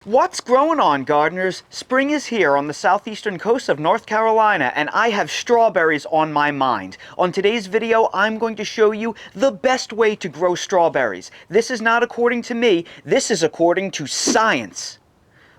What's growing on, gardeners? Spring is here on the southeastern coast of North Carolina, and I have strawberries on my mind. On today's video, I'm going to show you the best way to grow strawberries. This is not according to me, this is according to science.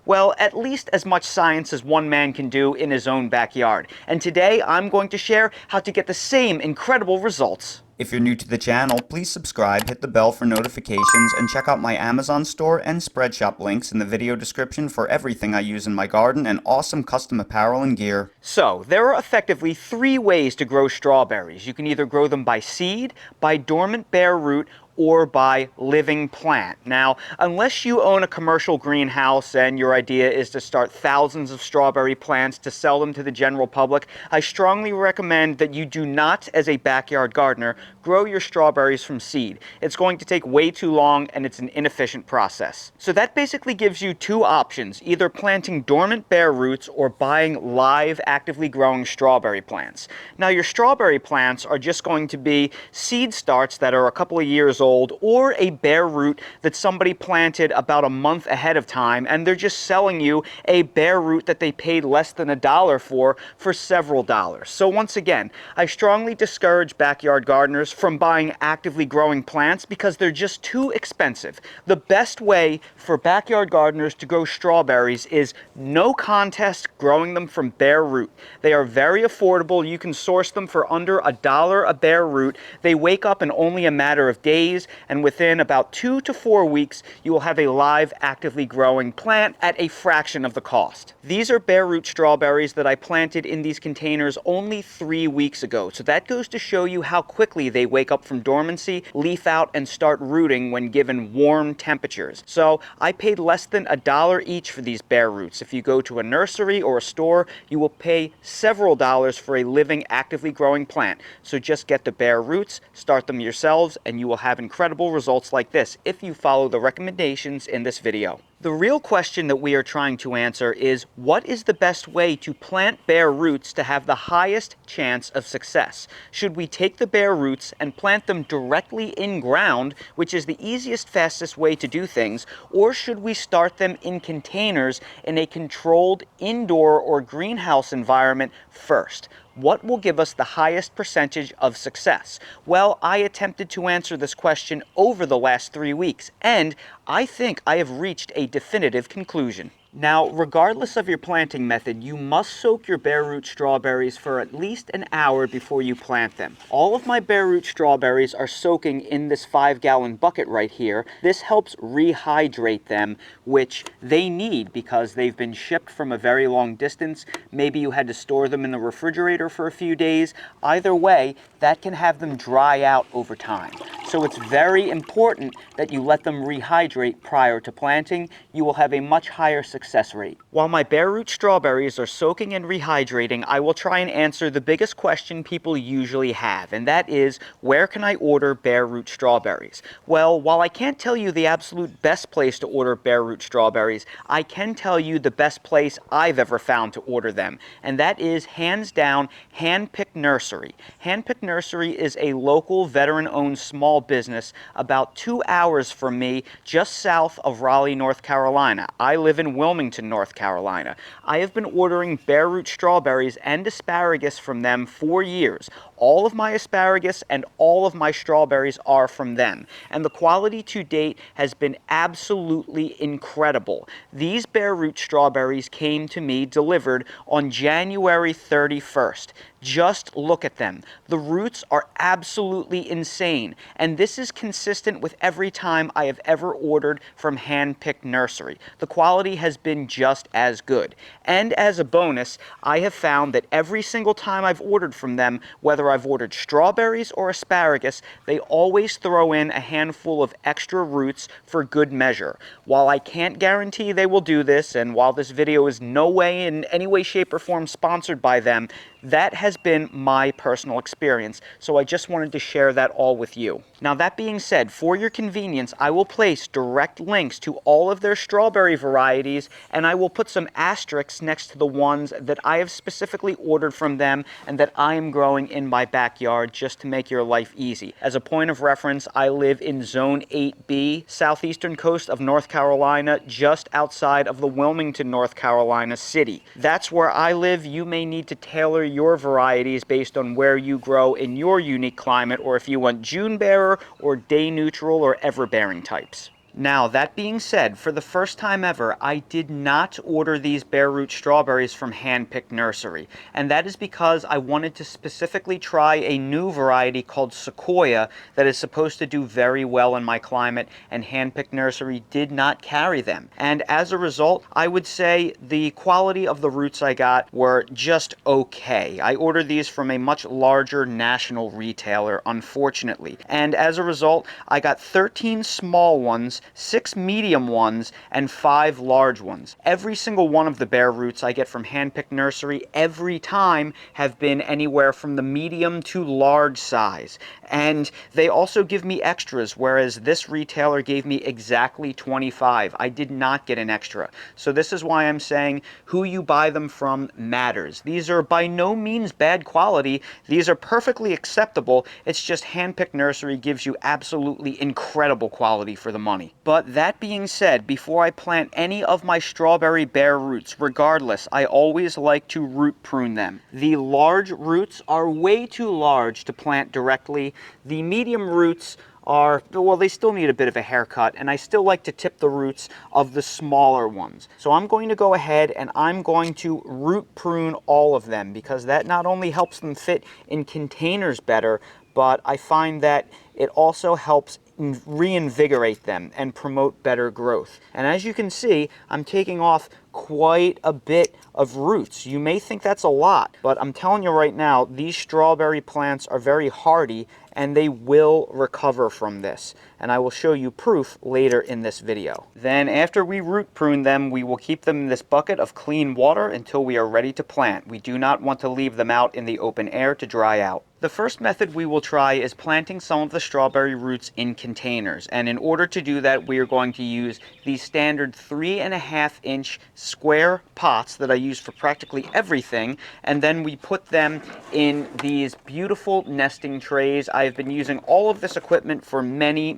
Well, at least as much science as one man can do in his own backyard. And today, I'm going to share how to get the same incredible results. If you're new to the channel, please subscribe, hit the bell for notifications, and check out my Amazon store and Spreadshop links in the video description for everything I use in my garden and awesome custom apparel and gear. So, there are effectively three ways to grow strawberries. You can either grow them by seed, by dormant bare root, or by living plant. Now, unless you own a commercial greenhouse and your idea is to start thousands of strawberry plants to sell them to the general public, I strongly recommend that you do not, as a backyard gardener, grow your strawberries from seed. It's going to take way too long and it's an inefficient process. So that basically gives you two options, either planting dormant bare roots or buying live, actively growing strawberry plants. Now, your strawberry plants are just going to be seed starts that are a couple of years old, or a bare root that somebody planted about a month ahead of time, and they're just selling you a bare root that they paid less than $1 for several dollars. So once again, I strongly discourage backyard gardeners from buying actively growing plants because they're just too expensive. The best way for backyard gardeners to grow strawberries is no contest growing them from bare root. They are very affordable. You can source them for under $1 a bare root. They wake up in only a matter of days, and within about 2 to 4 weeks, you will have a live, actively growing plant at a fraction of the cost. These are bare root strawberries that I planted in these containers only 3 weeks ago, so that goes to show you how quickly they wake up from dormancy, leaf out, and start rooting when given warm temperatures. So I paid less than $1 each for these bare roots. If you go to a nursery or a store, you will pay several dollars for a living, actively growing plant. So just get the bare roots, start them yourselves, and you will have incredible results like this if you follow the recommendations in this video. The real question that we are trying to answer is, what is the best way to plant bare roots to have the highest chance of success? Should we take the bare roots and plant them directly in ground, which is the easiest, fastest way to do things, or should we start them in containers in a controlled indoor or greenhouse environment first? What will give us the highest percentage of success? Well, I attempted to answer this question over the last 3 weeks, and I think I have reached a definitive conclusion. Now, regardless of your planting method, you must soak your bare root strawberries for at least an hour before you plant them. All of my bare root strawberries are soaking in this 5-gallon bucket right here. This helps rehydrate them, which they need because they've been shipped from a very long distance. Maybe you had to store them in the refrigerator for a few days. Either way, that can have them dry out over time. So it's very important that you let them rehydrate prior to planting. You will have a much higher success rate. While my bare root strawberries are soaking and rehydrating, I will try and answer the biggest question people usually have, and that is, where can I order bare root strawberries? Well, while I can't tell you the absolute best place to order bare root strawberries, I can tell you the best place I've ever found to order them, and that is hands down Hand Picked Nursery. Hand Picked Nursery is a local veteran-owned small business about 2 hours from me, just south of Raleigh, North Carolina. I live in Wilmington, North Carolina. I have been ordering bare root strawberries and asparagus from them for years. All of my asparagus and all of my strawberries are from them, and the quality to date has been absolutely incredible. These bare root strawberries came to me delivered on January 31st. Just look at them. The roots are absolutely insane, and this is consistent with every time I have ever ordered from Hand Picked Nursery. The quality has been just as good. And as a bonus, I have found that every single time I've ordered from them, whether I've ordered strawberries or asparagus, they always throw in a handful of extra roots for good measure. While I can't guarantee they will do this, and while this video is no way in any way, shape, or form sponsored by them, that has been my personal experience, so I just wanted to share that all with you. Now, that being said, for your convenience, I will place direct links to all of their strawberry varieties and I will put some asterisks next to the ones that I have specifically ordered from them and that I am growing in my backyard just to make your life easy. As a point of reference, I live in Zone 8B, southeastern coast of North Carolina, just outside of the Wilmington, North Carolina city. That's where I live. You may need to tailor your varieties based on where you grow in your unique climate, or if you want June bearer or day neutral or everbearing types. Now, that being said, for the first time ever, I did not order these bare root strawberries from Hand Picked Nursery, and that is because I wanted to specifically try a new variety called Sequoia that is supposed to do very well in my climate, and Hand Picked Nursery did not carry them. And as a result, I would say the quality of the roots I got were just okay. I ordered these from a much larger national retailer, unfortunately, and as a result, I got 13 small ones, 6 medium ones, and 5 large ones. Every single one of the bare roots I get from Hand Picked Nursery every time have been anywhere from the medium to large size. And they also give me extras, whereas this retailer gave me exactly 25. I did not get an extra. So this is why I'm saying who you buy them from matters. These are by no means bad quality. These are perfectly acceptable. It's just Hand Picked Nursery gives you absolutely incredible quality for the money. But that being said, before I plant any of my strawberry bare roots, regardless, I always like to root prune them. The large roots are way too large to plant directly. The medium roots are, well, they still need a bit of a haircut, and I still like to tip the roots of the smaller ones. So I'm going to go ahead and I'm going to root prune all of them, because that not only helps them fit in containers better, but I find that it also helps reinvigorate them and promote better growth. And as you can see, I'm taking off quite a bit of roots. You may think that's a lot, but I'm telling you right now, these strawberry plants are very hardy and they will recover from this. And I will show you proof later in this video. Then after we root prune them, we will keep them in this bucket of clean water until we are ready to plant. We do not want to leave them out in the open air to dry out. The first method we will try is planting some of the strawberry roots in containers. And in order to do that, we are going to use these standard 3.5-inch square pots that I use for practically everything. And then we put them in these beautiful nesting trays. I have been using all of this equipment for many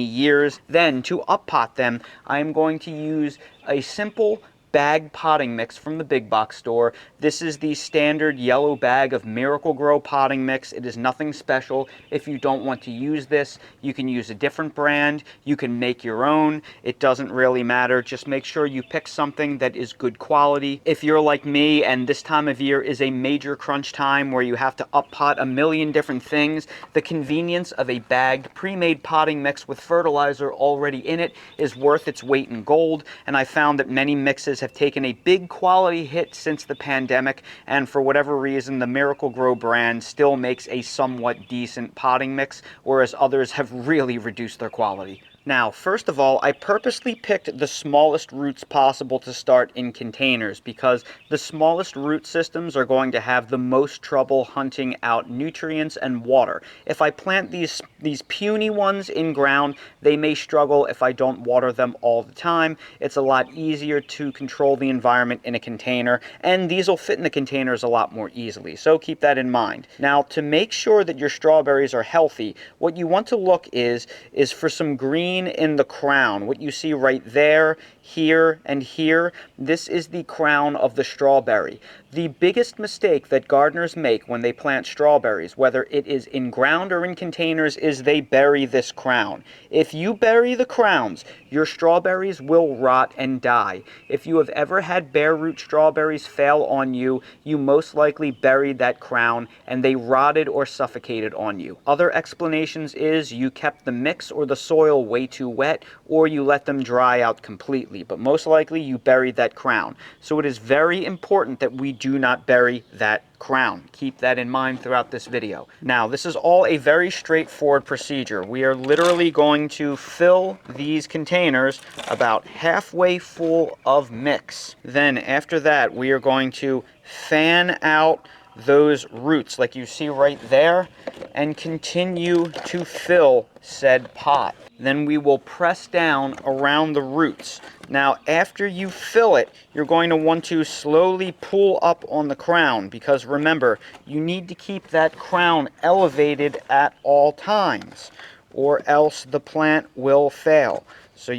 years. Then to up pot them, I am going to use a simple bag potting mix from the big box store. This is the standard yellow bag of Miracle-Gro potting mix. It is nothing special. If you don't want to use this, you can use a different brand. You can make your own. It doesn't really matter. Just make sure you pick something that is good quality. If you're like me and this time of year is a major crunch time where you have to up pot a million different things, the convenience of a bagged pre-made potting mix with fertilizer already in it is worth its weight in gold. And I found that many mixes have taken a big quality hit since the pandemic, and for whatever reason, the Miracle-Gro brand still makes a somewhat decent potting mix, whereas others have really reduced their quality. Now, first of all, I purposely picked the smallest roots possible to start in containers because the smallest root systems are going to have the most trouble hunting out nutrients and water. If I plant these puny ones in ground, they may struggle if I don't water them all the time. It's a lot easier to control the environment in a container, and these will fit in the containers a lot more easily, so keep that in mind. Now, to make sure that your strawberries are healthy, what you want to look is for some green in the crown. What you see right there, here, and here, this is the crown of the strawberry. The biggest mistake that gardeners make when they plant strawberries, whether it is in ground or in containers, is they bury this crown. If you bury the crowns, your strawberries will rot and die. If you have ever had bare root strawberries fail on you, you most likely buried that crown and they rotted or suffocated on you. Other explanations is you kept the mix or the soil way too wet, or you let them dry out completely, but most likely you buried that crown. So it is very important that we do not bury that crown. Keep that in mind throughout this video. Now, this is all a very straightforward procedure. We are literally going to fill these containers about halfway full of mix. Then after that, we are going to fan out those roots like you see right there and continue to fill said pot. Then we will press down around the roots. Now, after you fill it, you're going to want to slowly pull up on the crown, because remember, you need to keep that crown elevated at all times, or else the plant will fail. So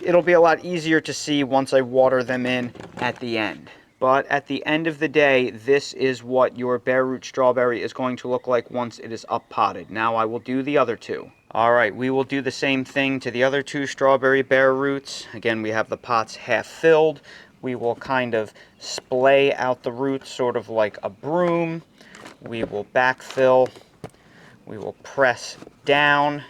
it'll be a lot easier to see once I water them in at the end. But at the end of the day, this is what your bare root strawberry is going to look like once it is up potted. Now I will do the other two. Alright, we will do the same thing to the other two strawberry bare roots. Again, we have the pots half filled. We will kind of splay out the roots sort of like a broom. We will backfill. We will press down.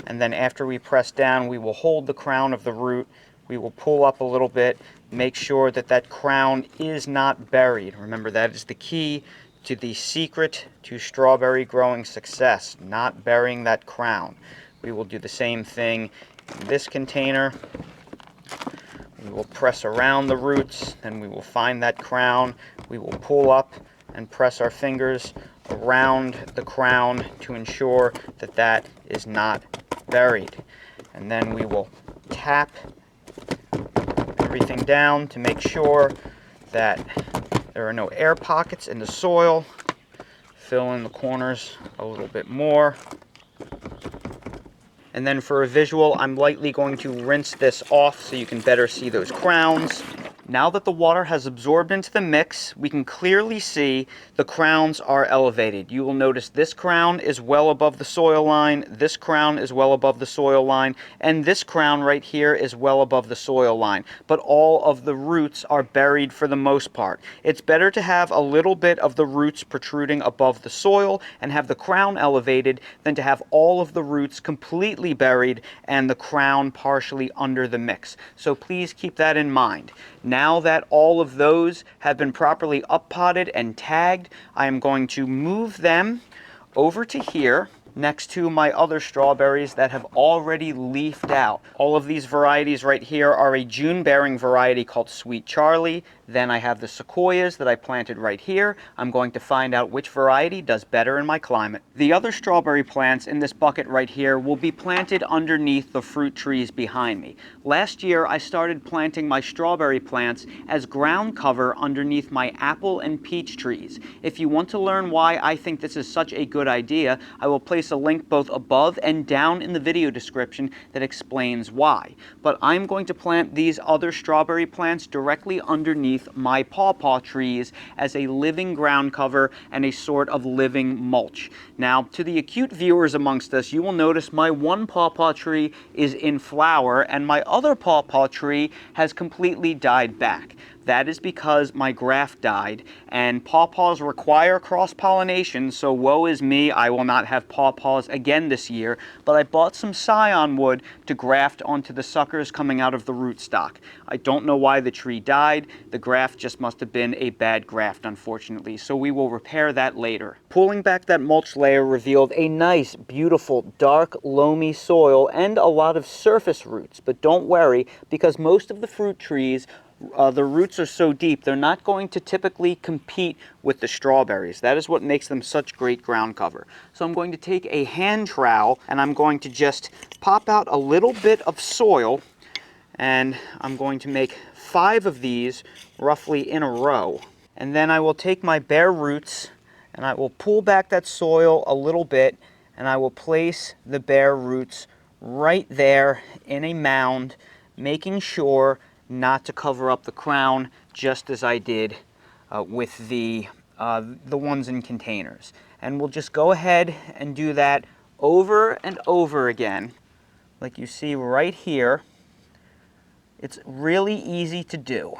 And then after we press down, we will hold the crown of the root. We will pull up a little bit, make sure that that crown is not buried. Remember, that is the key to the secret to strawberry growing success, not burying that crown. We will do the same thing in this container. We will press around the roots, then we will find that crown. We will pull up and press our fingers around the crown to ensure that that is not buried. And then we will tap everything down to make sure that there are no air pockets in the soil. Fill in the corners a little bit more. And then for a visual, I'm lightly going to rinse this off so you can better see those crowns. Now that the water has absorbed into the mix, we can clearly see the crowns are elevated. You will notice this crown is well above the soil line, this crown is well above the soil line, and this crown right here is well above the soil line. But all of the roots are buried for the most part. It's better to have a little bit of the roots protruding above the soil and have the crown elevated than to have all of the roots completely buried and the crown partially under the mix. So please keep that in mind. Now that all of those have been properly up potted and tagged, I am going to move them over to here next to my other strawberries that have already leafed out. All of these varieties right here are a June-bearing variety called Sweet Charlie. Then I have the sequoias that I planted right here. I'm going to find out which variety does better in my climate. The other strawberry plants in this bucket right here will be planted underneath the fruit trees behind me. Last year, I started planting my strawberry plants as ground cover underneath my apple and peach trees. If you want to learn why I think this is such a good idea, I will place a link both above and down in the video description that explains why. But I'm going to plant these other strawberry plants directly underneath my pawpaw trees as a living ground cover and a sort of living mulch. Now, to the acute viewers amongst us, you will notice my one pawpaw tree is in flower and my other pawpaw tree has completely died back. That is because my graft died, and pawpaws require cross-pollination, so woe is me, I will not have pawpaws again this year, but I bought some scion wood to graft onto the suckers coming out of the rootstock. I don't know why the tree died. The graft just must have been a bad graft, unfortunately, so we will repair that later. Pulling back that mulch layer revealed a nice, beautiful, dark, loamy soil and a lot of surface roots, but don't worry, because most of the fruit trees the roots are so deep, they're not going to typically compete with the strawberries. That is what makes them such great ground cover. So I'm going to take a hand trowel and I'm going to just pop out a little bit of soil, and I'm going to make 5 of these roughly in a row. And then I will take my bare roots and I will pull back that soil a little bit, and I will place the bare roots right there in a mound, making sure not to cover up the crown, just as I did with the ones in containers. And we'll just go ahead and do that over and over again, like you see right here. It's really easy to do.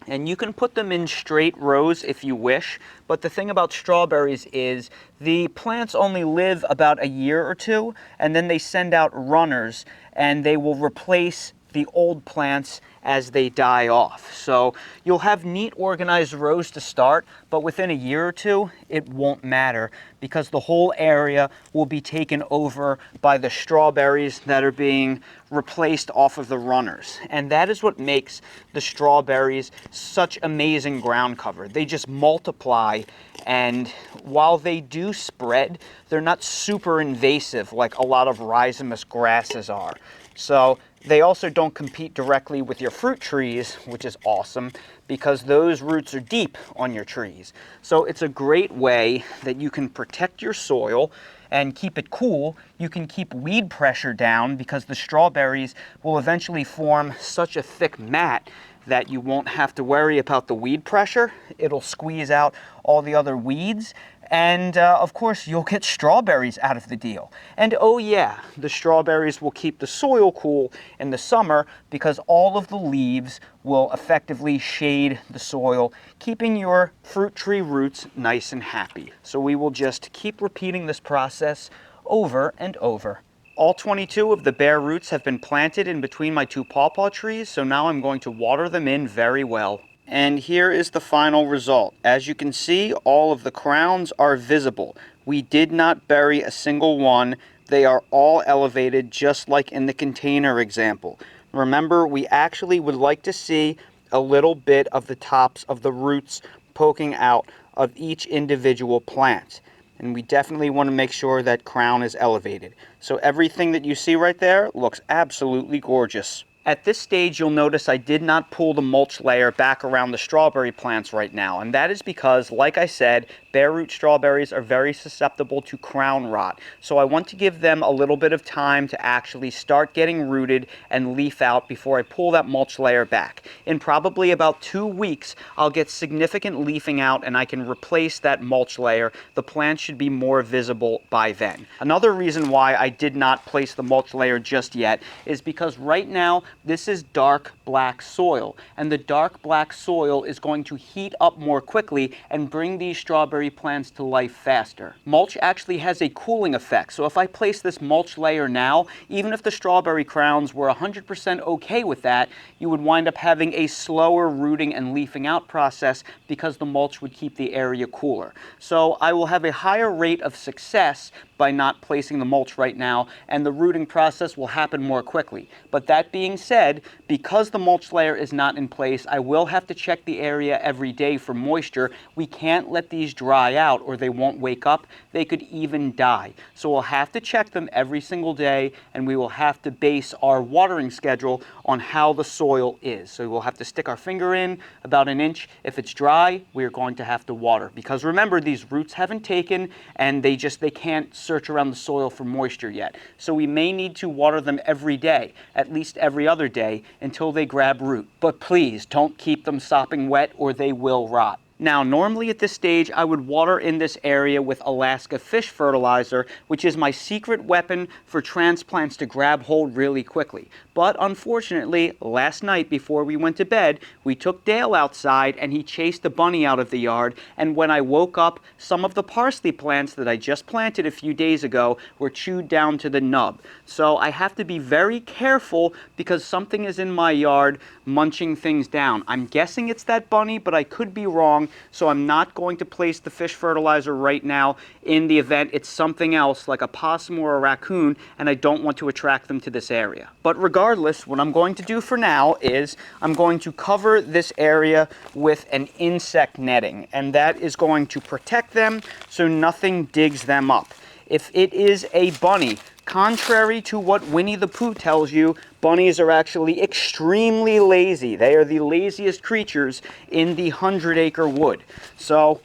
And you can put them in straight rows if you wish, but the thing about strawberries is the plants only live about a year or two, and then they send out runners, and they will replace the old plants as they die off. So you'll have neat organized rows to start, but within a year or two, it won't matter because the whole area will be taken over by the strawberries that are being replaced off of the runners. And that is what makes the strawberries such amazing ground cover. They just multiply, and while they do spread, they're not super invasive like a lot of rhizomous grasses are. So they also don't compete directly with your fruit trees, which is awesome because those roots are deep on your trees. So it's a great way that you can protect your soil and keep it cool. You can keep weed pressure down because the strawberries will eventually form such a thick mat that you won't have to worry about the weed pressure. It'll squeeze out all the other weeds. And of course, you'll get strawberries out of the deal. And oh yeah, the strawberries will keep the soil cool in the summer because all of the leaves will effectively shade the soil, keeping your fruit tree roots nice and happy. So we will just keep repeating this process over and over. All 22 of the bare roots have been planted in between my two pawpaw trees, so now I'm going to water them in very well. And here is the final result. As you can see, all of the crowns are visible. We did not bury a single one. They are all elevated just like in the container example. Remember, we actually would like to see a little bit of the tops of the roots poking out of each individual plant. And we definitely want to make sure that crown is elevated. So everything that you see right there looks absolutely gorgeous. At this stage, you'll notice I did not pull the mulch layer back around the strawberry plants right now, and that is because, like I said, bare root strawberries are very susceptible to crown rot. So I want to give them a little bit of time to actually start getting rooted and leaf out before I pull that mulch layer back. In probably about 2 weeks, I'll get significant leafing out and I can replace that mulch layer. The plants should be more visible by then. Another reason why I did not place the mulch layer just yet is because right now, this is dark black soil, and the dark black soil is going to heat up more quickly and bring these strawberry plants to life faster. Mulch actually has a cooling effect, so if I place this mulch layer now, even if the strawberry crowns were 100% okay with that, you would wind up having a slower rooting and leafing out process because the mulch would keep the area cooler. So I will have a higher rate of success by not placing the mulch right now, and the rooting process will happen more quickly. But that being said, because the mulch layer is not in place, I will have to check the area every day for moisture. We can't let these dry out or they won't wake up. They could even die. So we'll have to check them every single day, and we will have to base our watering schedule on how the soil is. So we'll have to stick our finger in about an inch. If it's dry, we're going to have to water. Because remember, these roots haven't taken, and they can't search around the soil for moisture yet. So we may need to water them every day, at least every other day, until they grab root. But please don't keep them sopping wet or they will rot. Now, normally at this stage, I would water in this area with Alaska fish fertilizer, which is my secret weapon for transplants to grab hold really quickly. But unfortunately, last night before we went to bed, we took Dale outside and he chased a bunny out of the yard. And when I woke up, some of the parsley plants that I just planted a few days ago were chewed down to the nub. So I have to be very careful because something is in my yard munching things down. I'm guessing it's that bunny, but I could be wrong. So I'm not going to place the fish fertilizer right now in the event it's something else like a possum or a raccoon and I don't want to attract them to this area. But regardless, what I'm going to do for now is I'm going to cover this area with an insect netting, and that is going to protect them so nothing digs them up. If it is a bunny, contrary to what Winnie the Pooh tells you, bunnies are actually extremely lazy. They are the laziest creatures in the 100-acre wood. So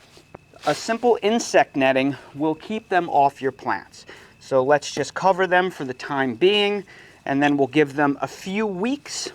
a simple insect netting will keep them off your plants. So let's just cover them for the time being, and then we'll give them a few weeks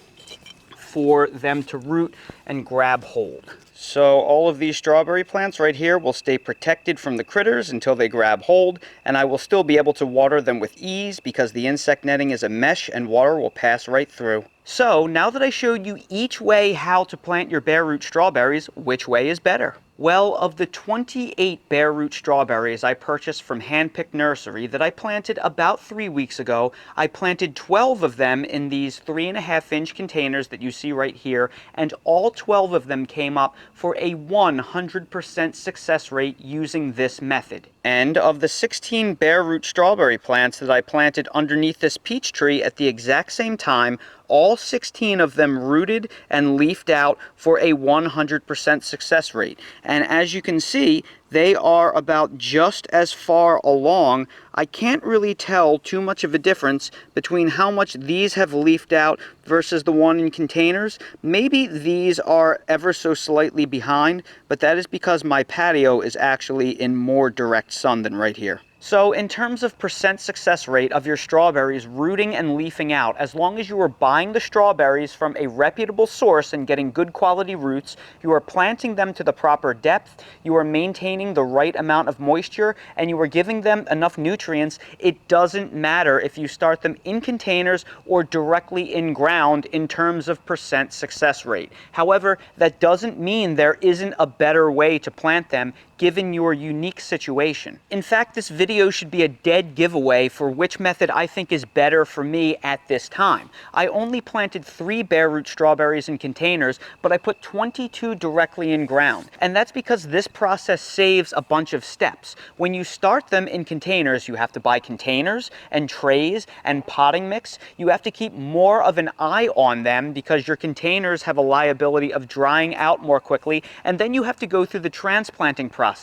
for them to root and grab hold. So all of these strawberry plants right here will stay protected from the critters until they grab hold, and I will still be able to water them with ease because the insect netting is a mesh and water will pass right through. So now that I showed you each way how to plant your bare root strawberries, which way is better? Well, of the 28 bare root strawberries I purchased from Hand Picked Nursery that I planted about 3 weeks ago, I planted 12 of them in these 3.5-inch containers that you see right here, and all 12 of them came up for a 100% success rate using this method. And of the 16 bare root strawberry plants that I planted underneath this peach tree at the exact same time, all 16 of them rooted and leafed out for a 100% success rate. And as you can see, they are about just as far along. I can't really tell too much of a difference between how much these have leafed out versus the one in containers. Maybe these are ever so slightly behind, but that is because my patio is actually in more direct sun than right here. So in terms of percent success rate of your strawberries rooting and leafing out, as long as you are buying the strawberries from a reputable source and getting good quality roots, you are planting them to the proper depth, you are maintaining the right amount of moisture, and you are giving them enough nutrients, it doesn't matter if you start them in containers or directly in ground in terms of percent success rate. However, that doesn't mean there isn't a better way to plant them given your unique situation. In fact, this video should be a dead giveaway for which method I think is better for me at this time. I only planted 3 bare root strawberries in containers, but I put 22 directly in ground. And that's because this process saves a bunch of steps. When you start them in containers, you have to buy containers and trays and potting mix. You have to keep more of an eye on them because your containers have a liability of drying out more quickly, and then you have to go through the transplanting process.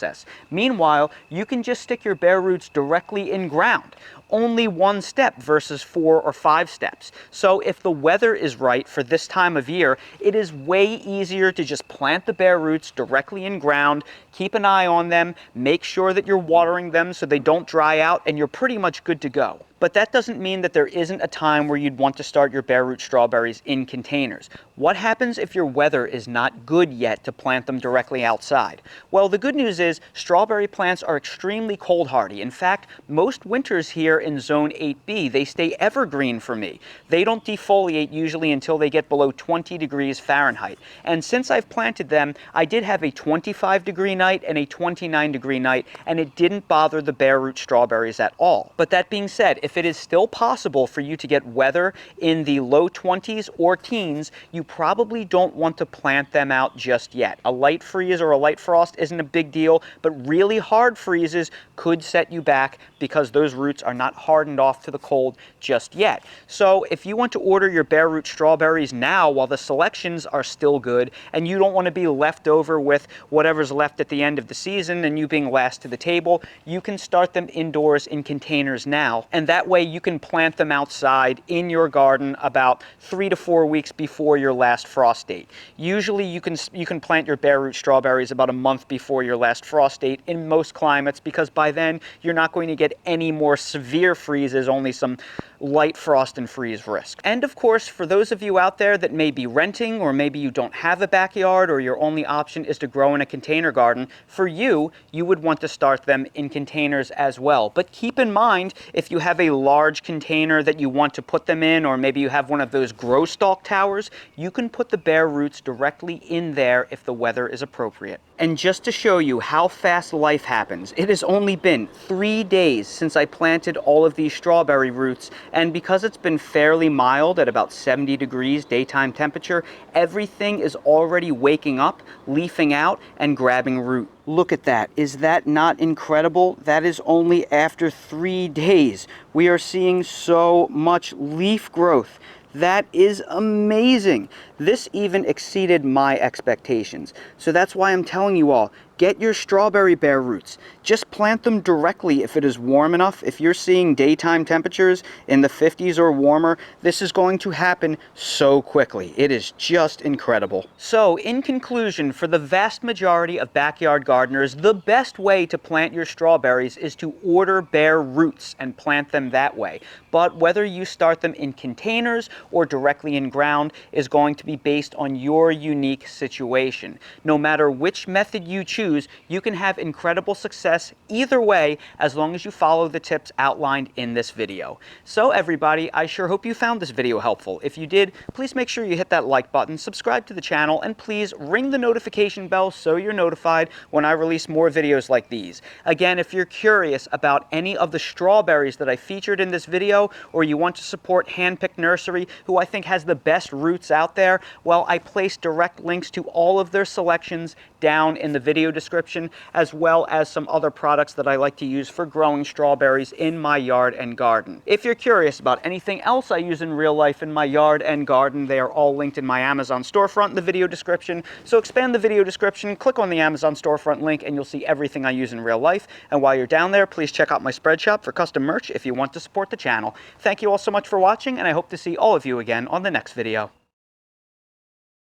Meanwhile, you can just stick your bare roots directly in ground. Only 1 step versus 4 or 5 steps. So if the weather is right for this time of year, it is way easier to just plant the bare roots directly in ground, keep an eye on them, make sure that you're watering them so they don't dry out, and you're pretty much good to go. But that doesn't mean that there isn't a time where you'd want to start your bare root strawberries in containers. What happens if your weather is not good yet to plant them directly outside? Well, the good news is strawberry plants are extremely cold hardy. In fact, most winters here in zone 8B, they stay evergreen for me. They don't defoliate usually until they get below 20 degrees Fahrenheit. And since I've planted them, I did have a 25-degree night and a 29-degree night, and it didn't bother the bare root strawberries at all. But that being said, if it is still possible for you to get weather in the low 20s or teens, you probably don't want to plant them out just yet. A light freeze or a light frost isn't a big deal, but really hard freezes could set you back because those roots are not hardened off to the cold just yet. So if you want to order your bare root strawberries now while the selections are still good, and you don't want to be left over with whatever's left at the end of the season and you being last to the table, you can start them indoors in containers now, and that way you can plant them outside in your garden about 3 to 4 weeks before your last frost date. Usually you can plant your bare root strawberries about a month before your last frost date in most climates, because by then you're not going to get any more severe freezes, only some light frost and freeze risk. And of course, for those of you out there that may be renting, or maybe you don't have a backyard, or your only option is to grow in a container garden, for you, you would want to start them in containers as well. But keep in mind, if you have a large container that you want to put them in, or maybe you have one of those grow stalk towers, you can put the bare roots directly in there if the weather is appropriate. And just to show you how fast life happens, it has only been 3 days since I planted all of these strawberry roots, and because it's been fairly mild at about 70 degrees daytime temperature, everything is already waking up, leafing out, and grabbing root. Look at that. Is that not incredible? That is only after 3 days. We are seeing so much leaf growth. That is amazing. This even exceeded my expectations. So that's why I'm telling you all, get your strawberry bare roots. Just plant them directly if it is warm enough. If you're seeing daytime temperatures in the 50s or warmer, this is going to happen so quickly. It is just incredible. So in conclusion, for the vast majority of backyard gardeners, the best way to plant your strawberries is to order bare roots and plant them that way. But whether you start them in containers or directly in ground is going to be based on your unique situation. No matter which method you choose, choose, you can have incredible success either way as long as you follow the tips outlined in this video. So everybody, I sure hope you found this video helpful. If you did, please make sure you hit that like button, subscribe to the channel, and please ring the notification bell so you're notified when I release more videos like these. Again, if you're curious about any of the strawberries that I featured in this video, or you want to support Hand Picked Nursery, who I think has the best roots out there, well, I place direct links to all of their selections down in the video description, as well as some other products that I like to use for growing strawberries in my yard and garden. If you're curious about anything else I use in real life in my yard and garden, they are all linked in my Amazon storefront in the video description. So expand the video description, click on the Amazon storefront link, and you'll see everything I use in real life. And while you're down there, please check out my spread shop for custom merch if you want to support the channel. Thank you all so much for watching, and I hope to see all of you again on the next video.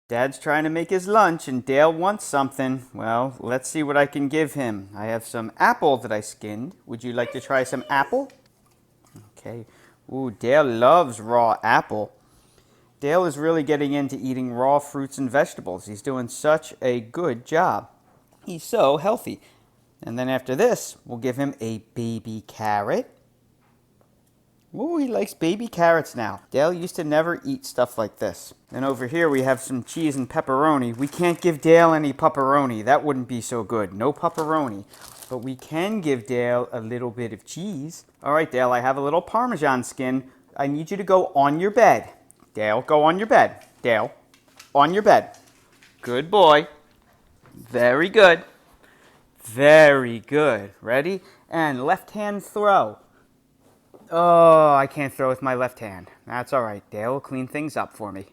Dad's trying to make his lunch and Dale wants something. Well, let's see what I can give him. I have some apple that I skinned. Would you like to try some apple? Okay. Ooh, Dale loves raw apple. Dale is really getting into eating raw fruits and vegetables. He's doing such a good job. He's so healthy. And then after this, we'll give him a baby carrot. Ooh, he likes baby carrots now. Dale used to never eat stuff like this. And over here we have some cheese and pepperoni. We can't give Dale any pepperoni. That wouldn't be so good. No pepperoni. But we can give Dale a little bit of cheese. All right, Dale, I have a little Parmesan skin. I need you to go on your bed. Dale, go on your bed. Dale, on your bed. Good boy. Very good. Very good. Ready? And left hand throw. Oh, I can't throw with my left hand. That's all right. Dale will clean things up for me.